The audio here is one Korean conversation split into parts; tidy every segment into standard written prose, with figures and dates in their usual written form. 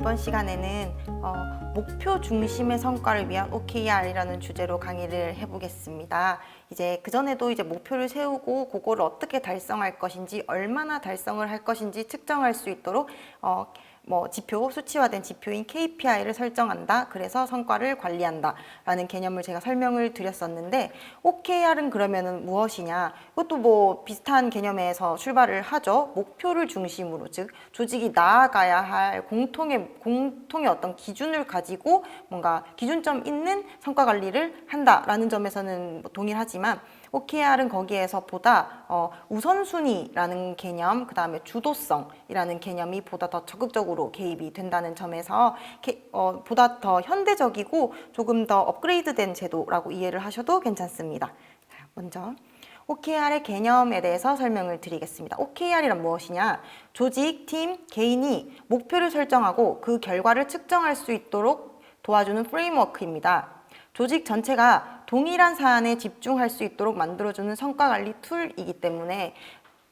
이번 시간에는 목표 중심의 성과를 위한 OKR이라는 주제로 강의를 해보겠습니다. 이제 그전에도 목표를 세우고 그거를 어떻게 달성할 것인지, 얼마나 달성을 할 것인지 측정할 수 있도록 지표, 수치화된 지표인 KPI를 설정한다. 그래서 성과를 관리한다. 라는 개념을 제가 설명을 드렸었는데, OKR은 그러면은 무엇이냐? 이것도 비슷한 개념에서 출발을 하죠. 목표를 중심으로, 즉, 조직이 나아가야 할 공통의 어떤 기준을 가지고 뭔가 기준점 있는 성과 관리를 한다라는 점에서는 동일하지만, OKR은 거기에서 보다 우선순위라는 개념, 그 다음에 주도성이라는 개념이 보다 더 적극적으로 개입이 된다는 점에서 보다 더 현대적이고 조금 더 업그레이드된 제도라고 이해를 하셔도 괜찮습니다. 먼저 OKR의 개념에 대해서 설명을 드리겠습니다. OKR이란 무엇이냐? 조직, 팀, 개인이 목표를 설정하고 그 결과를 측정할 수 있도록 도와주는 프레임워크입니다. 조직 전체가 동일한 사안에 집중할 수 있도록 만들어주는 성과관리 툴이기 때문에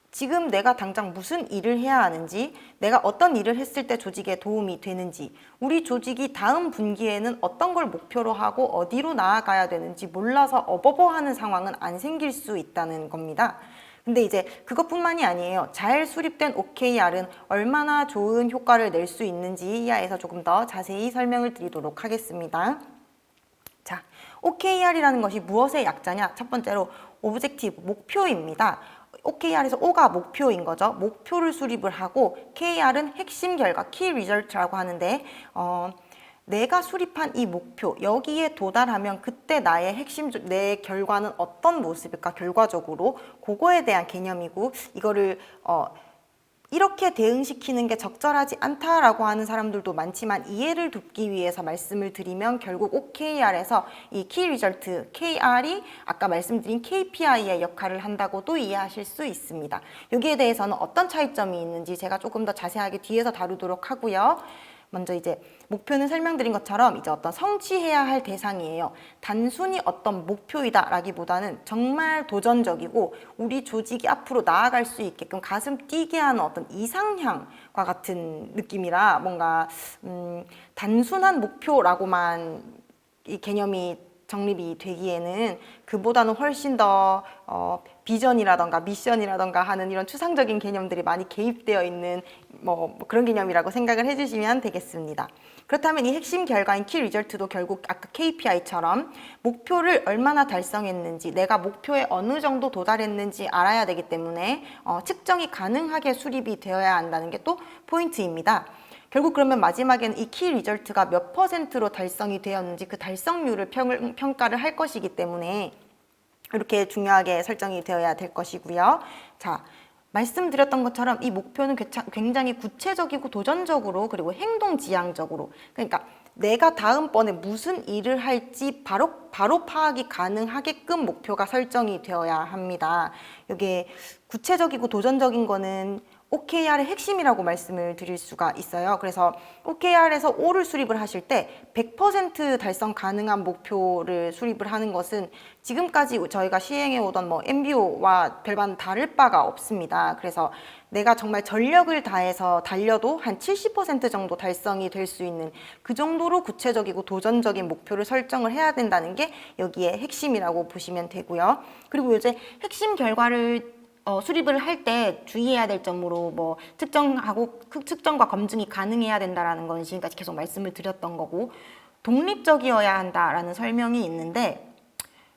지금 내가 당장 무슨 일을 해야 하는지, 내가 어떤 일을 했을 때 조직에 도움이 되는지, 우리 조직이 다음 분기에는 어떤 걸 목표로 하고 어디로 나아가야 되는지 몰라서 어버버하는 상황은 안 생길 수 있다는 겁니다. 근데 이제 그것뿐만이 아니에요. 잘 수립된 OKR은 얼마나 좋은 효과를 낼 수 있는지에서 조금 더 자세히 설명을 드리도록 하겠습니다. 자, OKR이라는 것이 무엇의 약자냐? 첫 번째로 오브젝티브, 목표입니다. OKR에서 O가 목표인 거죠. 목표를 수립을 하고 KR은 핵심 결과, Key Result라고 하는데 내가 수립한 이 목표, 여기에 도달하면 그때 나의 내 결과는 어떤 모습일까? 결과적으로 그거에 대한 개념이고, 이거를 이렇게 대응시키는 게 적절하지 않다라고 하는 사람들도 많지만, 이해를 돕기 위해서 말씀을 드리면 결국 OKR에서 이 Key Result, KR이 아까 말씀드린 KPI의 역할을 한다고도 이해하실 수 있습니다. 여기에 대해서는 어떤 차이점이 있는지 제가 조금 더 자세하게 뒤에서 다루도록 하고요. 먼저 목표는 설명드린 것처럼 어떤 성취해야 할 대상이에요. 단순히 어떤 목표이다라기보다는 정말 도전적이고 우리 조직이 앞으로 나아갈 수 있게끔 가슴 뛰게 하는 어떤 이상향과 같은 느낌이라, 뭔가 단순한 목표라고만 이 개념이 정립이 되기에는 그보다는 훨씬 더 비전이라던가 미션이라던가 하는 이런 추상적인 개념들이 많이 개입되어 있는 그런 개념이라고 생각을 해주시면 되겠습니다. 그렇다면 이 핵심 결과인 키 리절트도 결국 아까 KPI처럼 목표를 얼마나 달성했는지, 내가 목표에 어느 정도 도달했는지 알아야 되기 때문에 측정이 가능하게 수립이 되어야 한다는 게 또 포인트입니다. 결국 그러면 마지막에는 이 키 리절트가 몇 %로 달성이 되었는지 그 달성률을 평가를 할 것이기 때문에 이렇게 중요하게 설정이 되어야 될 것이고요. 자, 말씀드렸던 것처럼 이 목표는 굉장히 구체적이고 도전적으로, 그리고 행동지향적으로, 그러니까 내가 다음번에 무슨 일을 할지 바로 파악이 가능하게끔 목표가 설정이 되어야 합니다. 이게 구체적이고 도전적인 거는 OKR의 핵심이라고 말씀을 드릴 수가 있어요. 그래서 OKR에서 O를 수립을 하실 때 100% 달성 가능한 목표를 수립을 하는 것은 지금까지 저희가 시행해 오던 MBO와 별반 다를 바가 없습니다. 그래서 내가 정말 전력을 다해서 달려도 한 70% 정도 달성이 될 수 있는 그 정도로 구체적이고 도전적인 목표를 설정을 해야 된다는 게 여기에 핵심이라고 보시면 되고요. 그리고 이제 핵심 결과를 수립을 할 때 주의해야 될 점으로 측정과 검증이 가능해야 된다라는 건 지금까지 계속 말씀을 드렸던 거고, 독립적이어야 한다라는 설명이 있는데,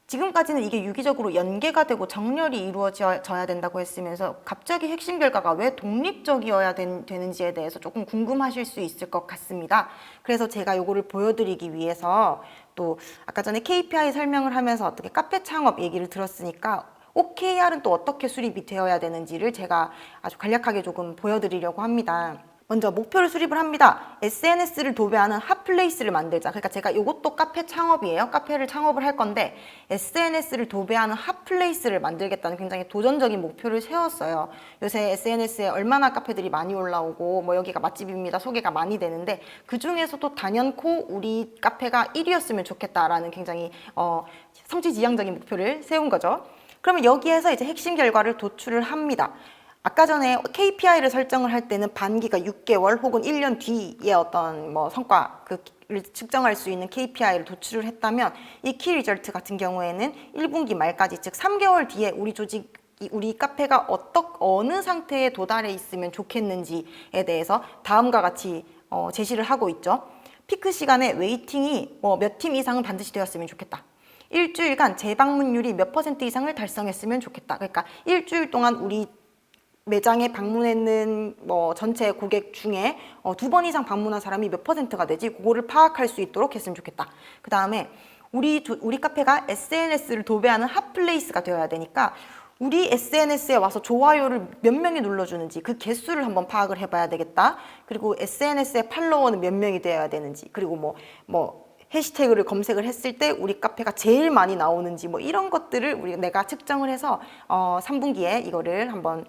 지금까지는 이게 유기적으로 연계가 되고 정렬이 이루어져야 된다고 했으면서 갑자기 핵심 결과가 왜 독립적이어야 되는지에 대해서 조금 궁금하실 수 있을 것 같습니다. 그래서 제가 요거를 보여드리기 위해서, 또 아까 전에 KPI 설명을 하면서 어떻게 카페 창업 얘기를 들었으니까 OKR은 또 어떻게 수립이 되어야 되는지를 제가 아주 간략하게 조금 보여드리려고 합니다. 먼저 목표를 수립을 합니다. SNS를 도배하는 핫플레이스를 만들자. 그러니까 제가 이것도 카페 창업이에요. 카페를 창업을 할 건데 SNS를 도배하는 핫플레이스를 만들겠다는 굉장히 도전적인 목표를 세웠어요. 요새 SNS에 얼마나 카페들이 많이 올라오고 여기가 맛집입니다 소개가 많이 되는데, 그 중에서도 단연코 우리 카페가 1위였으면 좋겠다라는 굉장히 성취지향적인 목표를 세운 거죠. 그러면 여기에서 핵심 결과를 도출을 합니다. 아까 전에 KPI를 설정을 할 때는 반기가 6개월 혹은 1년 뒤에 어떤 뭐 성과 를 측정할 수 있는 KPI를 도출을 했다면 이 키 리절트 같은 경우에는 1분기 말까지 즉 3개월 뒤에 우리 카페가 어느 상태에 도달해 있으면 좋겠는지에 대해서 다음과 같이 제시를 하고 있죠. 피크 시간에 웨이팅이 몇 팀 이상은 반드시 되었으면 좋겠다. 일주일간 재방문율이 몇 % 이상을 달성했으면 좋겠다. 그러니까 일주일 동안 우리 매장에 방문했는 전체 고객 중에 2번 이상 방문한 사람이 몇 %가 되지? 그거를 파악할 수 있도록 했으면 좋겠다. 그 다음에 우리 카페가 SNS를 도배하는 핫플레이스가 되어야 되니까 우리 SNS에 와서 좋아요를 몇 명이 눌러주는지 그 개수를 한번 파악을 해봐야 되겠다. 그리고 SNS의 팔로워는 몇 명이 되어야 되는지, 그리고 해시태그를 검색을 했을 때 우리 카페가 제일 많이 나오는지 이런 것들을 내가 측정을 해서 3분기에 이거를 한번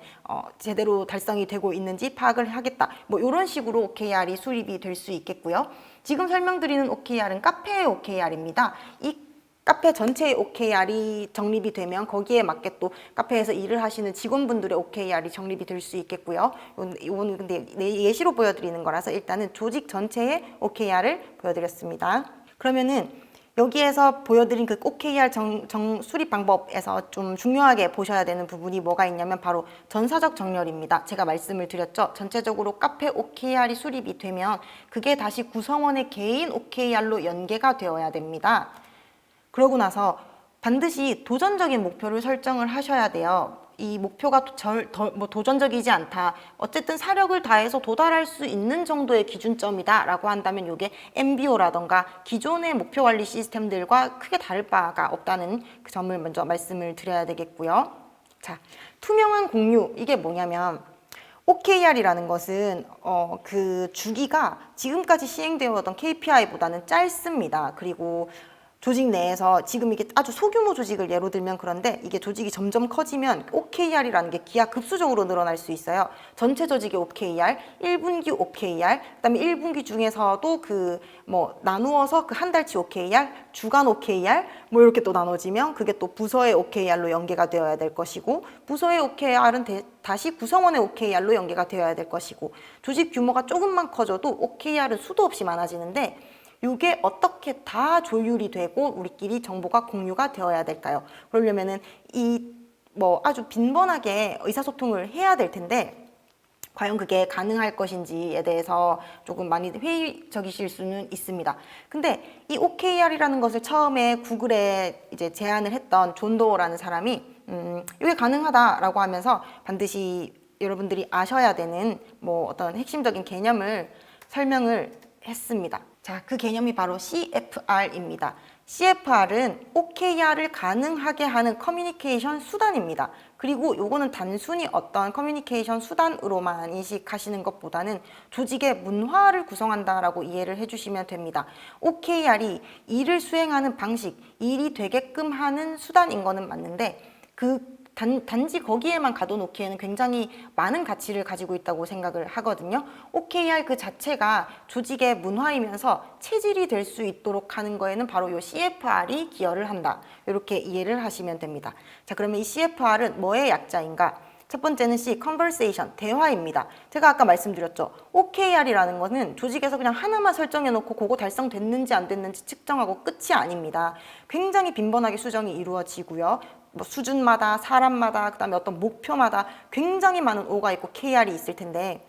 제대로 달성이 되고 있는지 파악을 하겠다. 이런 식으로 OKR이 수립이 될 수 있겠고요. 지금 설명드리는 OKR은 카페의 OKR입니다. 이 카페 전체의 OKR이 정립이 되면 거기에 맞게 또 카페에서 일을 하시는 직원분들의 OKR이 정립이 될 수 있겠고요. 이건 근데 예시로 보여드리는 거라서 일단은 조직 전체의 OKR을 보여드렸습니다. 그러면은 여기에서 보여드린 그 OKR 수립 방법에서 좀 중요하게 보셔야 되는 부분이 뭐가 있냐면 바로 전사적 정렬입니다. 제가 말씀을 드렸죠. 전체적으로 카페 OKR이 수립이 되면 그게 다시 구성원의 개인 OKR로 연계가 되어야 됩니다. 그러고 나서 반드시 도전적인 목표를 설정을 하셔야 돼요. 이 목표가 도전적이지 않다. 어쨌든 사력을 다해서 도달할 수 있는 정도의 기준점이다 라고 한다면 이게 MBO라던가 기존의 목표 관리 시스템들과 크게 다를 바가 없다는 그 점을 먼저 말씀을 드려야 되겠고요. 자, 투명한 공유, 이게 뭐냐면 OKR이라는 것은 그 주기가 지금까지 시행되어 왔던 KPI보다는 짧습니다. 그리고 조직 내에서 지금 이게 아주 소규모 조직을 예로 들면 그런데 이게 조직이 점점 커지면 OKR이라는 게 기하급수적으로 늘어날 수 있어요. 전체 조직의 OKR, 1분기 OKR, 그다음에 1분기 중에서도 나누어서 그 한 달치 OKR, 주간 OKR 이렇게 또 나눠지면 그게 또 부서의 OKR로 연계가 되어야 될 것이고 부서의 OKR은 다시 구성원의 OKR로 연계가 되어야 될 것이고 조직 규모가 조금만 커져도 OKR은 수도 없이 많아지는데 이게 어떻게 다 조율이 되고 우리끼리 정보가 공유가 되어야 될까요? 그러려면은 아주 빈번하게 의사소통을 해야 될 텐데 과연 그게 가능할 것인지에 대해서 조금 많이 회의적이실 수는 있습니다. 근데 이 OKR이라는 것을 처음에 구글에 이제 제안을 했던 존 도어라는 사람이 이게 가능하다라고 하면서 반드시 여러분들이 아셔야 되는 어떤 핵심적인 개념을 설명을 했습니다. 자, 그 개념이 바로 CFR입니다. CFR은 OKR을 가능하게 하는 커뮤니케이션 수단입니다. 그리고 요거는 단순히 어떤 커뮤니케이션 수단으로만 인식하시는 것보다는 조직의 문화를 구성한다라고 이해를 해주시면 됩니다. OKR이 일을 수행하는 방식, 일이 되게끔 하는 수단인 거는 맞는데 단지 거기에만 가둬놓기에는 굉장히 많은 가치를 가지고 있다고 생각을 하거든요. OKR 그 자체가 조직의 문화이면서 체질이 될 수 있도록 하는 거에는 바로 이 CFR이 기여를 한다. 이렇게 이해를 하시면 됩니다. 자, 그러면 이 CFR은 뭐의 약자인가? 첫 번째는 C, conversation, 대화입니다. 제가 아까 말씀드렸죠. OKR이라는 거는 조직에서 그냥 하나만 설정해놓고 그거 달성됐는지 안 됐는지 측정하고 끝이 아닙니다. 굉장히 빈번하게 수정이 이루어지고요. 수준마다, 사람마다, 그다음에 어떤 목표마다 굉장히 많은 O가 있고 KR이 있을 텐데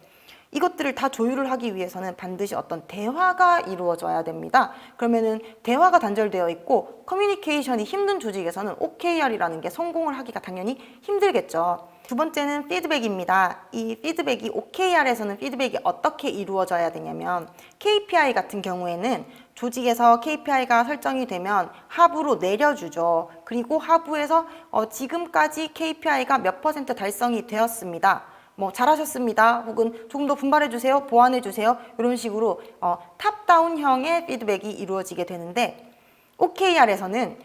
이것들을 다 조율을 하기 위해서는 반드시 어떤 대화가 이루어져야 됩니다. 그러면은 대화가 단절되어 있고 커뮤니케이션이 힘든 조직에서는 OKR이라는 게 성공을 하기가 당연히 힘들겠죠. 두 번째는 피드백입니다. 이 피드백이 OKR에서는 피드백이 어떻게 이루어져야 되냐면 KPI 같은 경우에는 조직에서 KPI가 설정이 되면 하부로 내려주죠. 그리고 하부에서 지금까지 KPI가 몇 % 달성이 되었습니다. 잘하셨습니다. 혹은 조금 더 분발해주세요. 보완해주세요. 이런 식으로 탑다운형의 피드백이 이루어지게 되는데 OKR에서는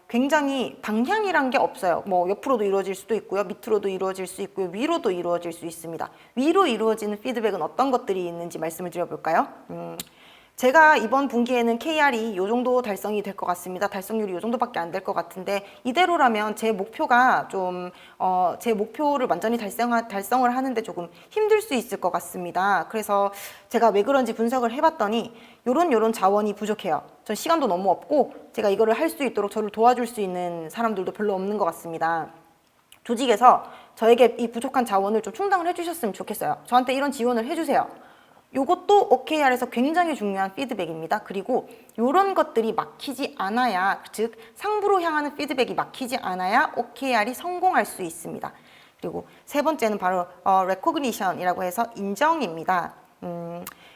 굉장히 방향이란 게 없어요. 옆으로도 이루어질 수도 있고요. 밑으로도 이루어질 수 있고요. 위로도 이루어질 수 있습니다. 위로 이루어지는 피드백은 어떤 것들이 있는지 말씀을 드려볼까요? 제가 이번 분기에는 KR이 이 정도 달성이 될 것 같습니다. 달성률이 이 정도밖에 안 될 것 같은데 이대로라면 제 목표가 좀 제 목표를 완전히 달성을 하는데 조금 힘들 수 있을 것 같습니다. 그래서 제가 왜 그런지 분석을 해봤더니 요런 자원이 부족해요. 전 시간도 너무 없고 제가 이거를 할 수 있도록 저를 도와줄 수 있는 사람들도 별로 없는 것 같습니다. 조직에서 저에게 이 부족한 자원을 좀 충당을 해주셨으면 좋겠어요. 저한테 이런 지원을 해주세요. 요것도 OKR에서 굉장히 중요한 피드백입니다. 그리고 이런 것들이 막히지 않아야, 즉 상부로 향하는 피드백이 막히지 않아야 OKR이 성공할 수 있습니다. 그리고 세 번째는 바로 recognition이라고 해서 인정입니다.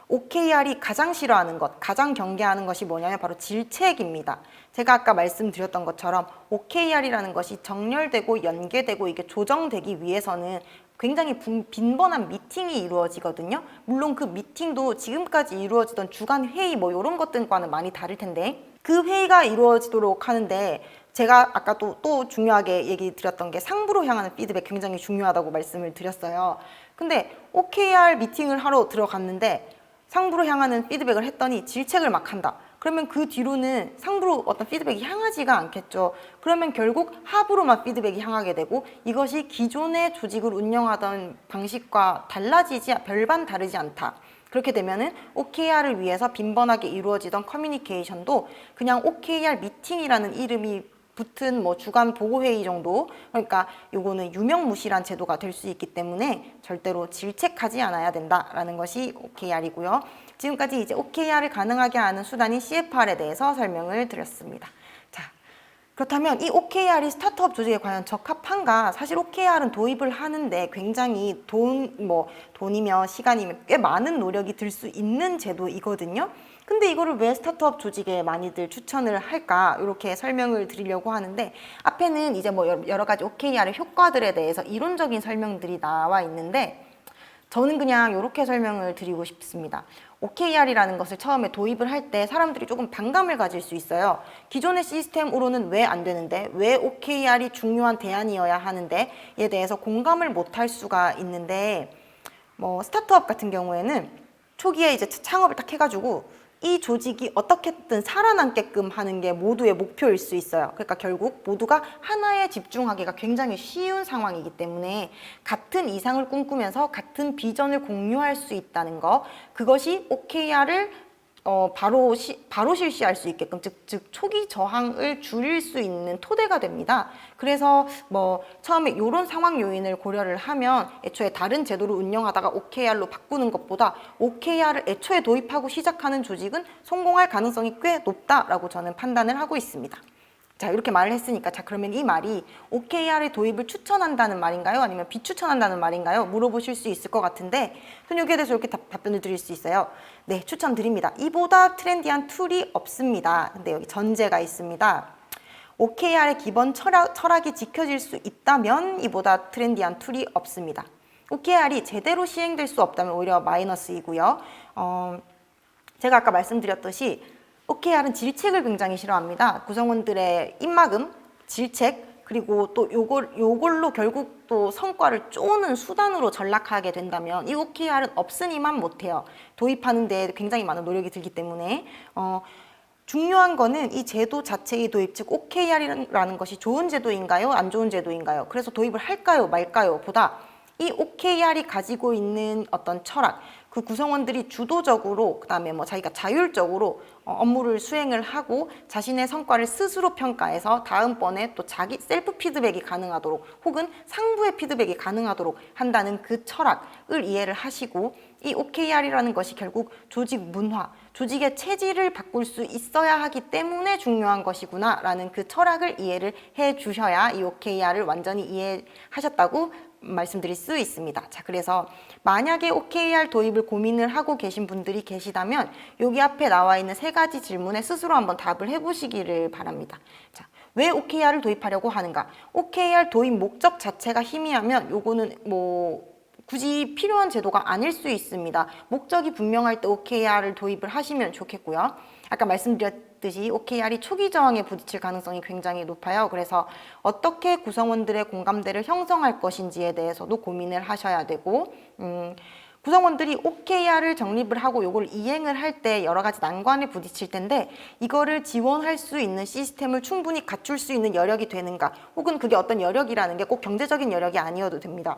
OKR이 가장 싫어하는 것, 가장 경계하는 것이 뭐냐면 바로 질책입니다. 제가 아까 말씀드렸던 것처럼 OKR이라는 것이 정렬되고 연계되고 이게 조정되기 위해서는 굉장히 빈번한 미팅이 이루어지거든요. 물론 그 미팅도 지금까지 이루어지던 주간 회의 뭐 이런 것들과는 많이 다를 텐데 그 회의가 이루어지도록 하는데 제가 아까 또 중요하게 얘기 드렸던 게 상부로 향하는 피드백 굉장히 중요하다고 말씀을 드렸어요. 근데 OKR 미팅을 하러 들어갔는데 상부로 향하는 피드백을 했더니 질책을 막 한다. 그러면 그 뒤로는 상부로 어떤 피드백이 향하지가 않겠죠. 그러면 결국 하부로만 피드백이 향하게 되고 이것이 기존의 조직을 운영하던 방식과 별반 다르지 않다. 그렇게 되면은 OKR을 위해서 빈번하게 이루어지던 커뮤니케이션도 그냥 OKR 미팅이라는 이름이 붙은 뭐 주간 보고회의 정도, 그러니까 요거는 유명무실한 제도가 될 수 있기 때문에 절대로 질책하지 않아야 된다라는 것이 OKR이고요. 지금까지 이제 OKR을 가능하게 하는 수단인 CFR에 대해서 설명을 드렸습니다. 자, 그렇다면 이 OKR이 스타트업 조직에 과연 적합한가? 사실 OKR은 도입을 하는데 굉장히 돈이며 시간이며 꽤 많은 노력이 들 수 있는 제도이거든요. 근데 이거를 왜 스타트업 조직에 많이들 추천을 할까? 이렇게 설명을 드리려고 하는데 앞에는 이제 뭐 여러 가지 OKR의 효과들에 대해서 이론적인 설명들이 나와 있는데 저는 그냥 이렇게 설명을 드리고 싶습니다. OKR이라는 것을 처음에 도입을 할 때 사람들이 조금 반감을 가질 수 있어요. 기존의 시스템으로는 왜 안 되는데, 왜 OKR이 중요한 대안이어야 하는데 에 대해서 공감을 못할 수가 있는데 뭐 스타트업 같은 경우에는 초기에 이제 창업을 딱 해가지고 이 조직이 어떻게든 살아남게끔 하는 게 모두의 목표일 수 있어요. 그러니까 결국 모두가 하나에 집중하기가 굉장히 쉬운 상황이기 때문에 같은 이상을 꿈꾸면서 같은 비전을 공유할 수 있다는 거, 그것이 OKR을 바로 실시할 수 있게끔 즉 초기 저항을 줄일 수 있는 토대가 됩니다. 그래서 뭐 처음에 이런 상황 요인을 고려를 하면 애초에 다른 제도를 운영하다가 OKR로 바꾸는 것보다 OKR을 애초에 도입하고 시작하는 조직은 성공할 가능성이 꽤 높다라고 저는 판단을 하고 있습니다. 자, 이렇게 말을 했으니까 자, 그러면 이 말이 OKR의 도입을 추천한다는 말인가요? 아니면 비추천한다는 말인가요? 물어보실 수 있을 것 같은데 저는 여기에 대해서 이렇게 답변을 드릴 수 있어요. 네, 추천드립니다. 이보다 트렌디한 툴이 없습니다. 근데 여기 전제가 있습니다. OKR의 기본 철학이 지켜질 수 있다면 이보다 트렌디한 툴이 없습니다. OKR이 제대로 시행될 수 없다면 오히려 마이너스이고요. 제가 아까 말씀드렸듯이 OKR은 질책을 굉장히 싫어합니다. 구성원들의 입막음, 질책, 그리고 또 요걸로 결국 또 성과를 쪼는 수단으로 전락하게 된다면 이 OKR은 없으니만 못해요. 도입하는 데 굉장히 많은 노력이 들기 때문에 중요한 거는 이 제도 자체의 도입, 즉 OKR이라는 것이 좋은 제도인가요? 안 좋은 제도인가요? 그래서 도입을 할까요? 말까요? 보다 이 OKR이 가지고 있는 어떤 철학, 그 구성원들이 주도적으로 그다음에 뭐 자기가 자율적으로 업무를 수행을 하고 자신의 성과를 스스로 평가해서 다음번에 또 자기 셀프 피드백이 가능하도록 혹은 상부의 피드백이 가능하도록 한다는 그 철학을 이해를 하시고 이 OKR이라는 것이 결국 조직 문화, 조직의 체질을 바꿀 수 있어야 하기 때문에 중요한 것이구나 라는 그 철학을 이해를 해 주셔야 이 OKR을 완전히 이해하셨다고 말씀드릴 수 있습니다. 자, 그래서 만약에 OKR 도입을 고민을 하고 계신 분들이 계시다면 여기 앞에 나와 있는 세 가지 질문에 스스로 한번 답을 해보시기를 바랍니다. 자, 왜 OKR을 도입하려고 하는가? OKR 도입 목적 자체가 희미하면 요거는 뭐 굳이 필요한 제도가 아닐 수 있습니다. 목적이 분명할 때 OKR을 도입을 하시면 좋겠고요. 아까 말씀드렸듯이 OKR이 초기 저항에 부딪힐 가능성이 굉장히 높아요. 그래서 어떻게 구성원들의 공감대를 형성할 것인지에 대해서도 고민을 하셔야 되고 구성원들이 OKR을 정립을 하고 요걸 이행을 할 때 여러 가지 난관에 부딪힐 텐데 이거를 지원할 수 있는 시스템을 충분히 갖출 수 있는 여력이 되는가, 혹은 그게 어떤 여력이라는 게 꼭 경제적인 여력이 아니어도 됩니다.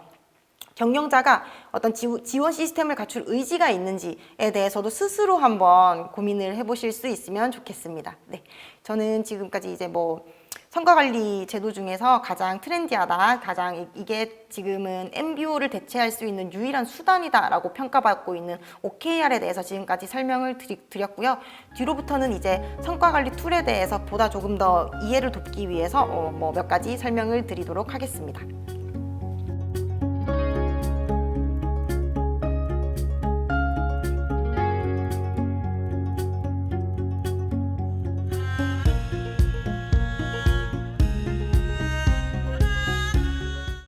경영자가 어떤 지원 시스템을 갖출 의지가 있는지에 대해서도 스스로 한번 고민을 해보실 수 있으면 좋겠습니다. 네, 저는 지금까지 이제 뭐 성과관리 제도 중에서 가장 트렌디하다, 가장 이게 지금은 MBO를 대체할 수 있는 유일한 수단이다라고 평가받고 있는 OKR에 대해서 지금까지 설명을 드렸고요. 뒤로부터는 이제 성과관리 툴에 대해서 보다 조금 더 이해를 돕기 위해서 몇 가지 설명을 드리도록 하겠습니다.